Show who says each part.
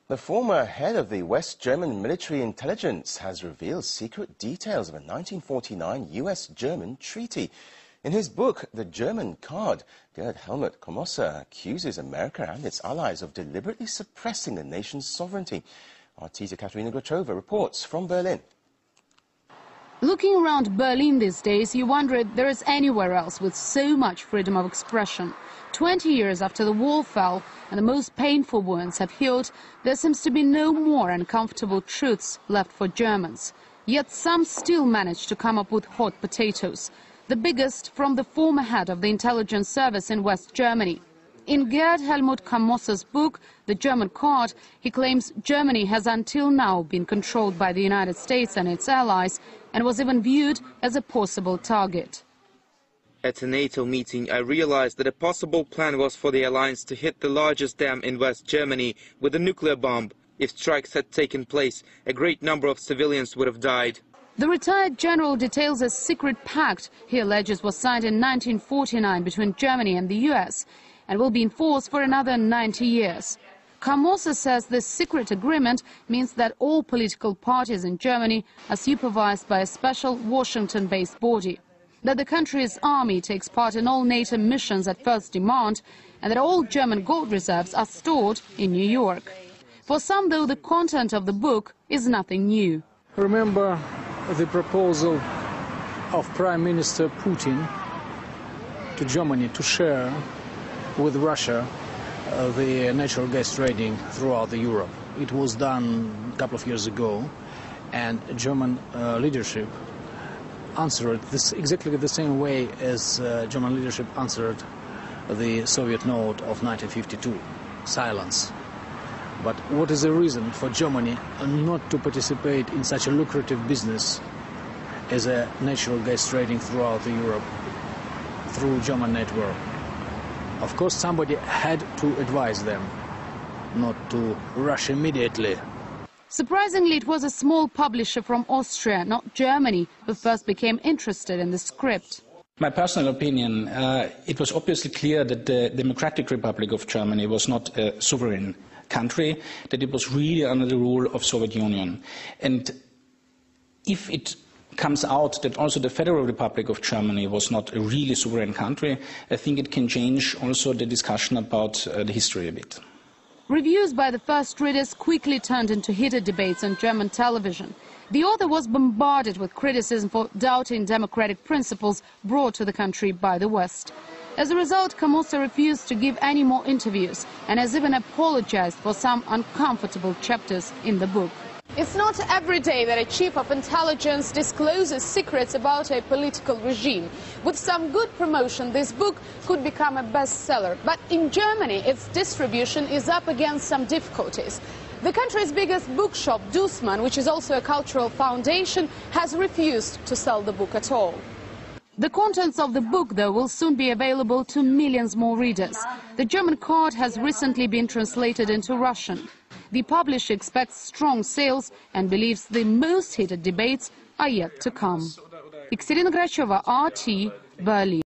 Speaker 1: The former head of the West German military intelligence has revealed secret details of a 1949 US-German treaty. In his book, The German Card, Gerd-Hельmut Komossa accuses America and its allies of deliberately suppressing the nation's sovereignty. Our teacher Katerina Grachova reports from Berlin.
Speaker 2: Looking around Berlin these days, you wonder if there is anywhere else with so much freedom of expression. 20 years after the wall fell and the most painful wounds have healed, there seems to be no more uncomfortable truths left for Germans. Yet some still manage to come up with hot potatoes. The biggest from the former head of the intelligence service in West Germany. In Gerd-Hельmut Komossa's book, The German Card, he claims Germany has until now been controlled by the United States and its allies and was even viewed as a possible target.
Speaker 3: At a NATO meeting, I realized that a possible plan was for the alliance to hit the largest dam in West Germany with a nuclear bomb. If strikes had taken place, a great number of civilians would have died.
Speaker 2: The retired general details a secret pact he alleges was signed in 1949 between Germany and the US and will be in force for another 90 years. Komossa says this secret agreement means that all political parties in Germany are supervised by a special Washington-based body, that the country's army takes part in all NATO missions at first demand, and that all German gold reserves are stored in New York. For some, though, the content of the book is nothing new.
Speaker 4: Remember the proposal of Prime Minister Putin to Germany to share with Russia the natural gas trading throughout Europe. It was done a couple of years ago, and German leadership answered this exactly the same way as German leadership answered the Soviet note of 1952, silence. But what is the reason for Germany not to participate in such a lucrative business as a natural gas trading throughout Europe through German network? Of course, somebody had to advise them not to rush immediately.
Speaker 2: Surprisingly, it was a small publisher from Austria, not Germany, who first became interested in the script.
Speaker 5: My personal opinion, it was obviously clear that the Democratic Republic of Germany was not a sovereign country, that it was really under the rule of Soviet Union. And if it comes out that also the Federal Republic of Germany was not a really sovereign country, I think it can change also the discussion about the history a bit.
Speaker 2: Reviews by the first readers quickly turned into heated debates on German television. The author was bombarded with criticism for doubting democratic principles brought to the country by the West. As a result, Komossa refused to give any more interviews and has even apologized for some uncomfortable chapters in the book.
Speaker 6: It's not every day that a chief of intelligence discloses secrets about a political regime. With some good promotion, this book could become a bestseller. But in Germany, its distribution is up against some difficulties. The country's biggest bookshop, Dussmann, which is also a cultural foundation, has refused to sell the book at all.
Speaker 2: The contents of the book, though, will soon be available to millions more readers. The German Card has recently been translated into Russian. The publisher expects strong sales and believes the most heated debates are yet to come. Katerina Grachova, RT, Berlin.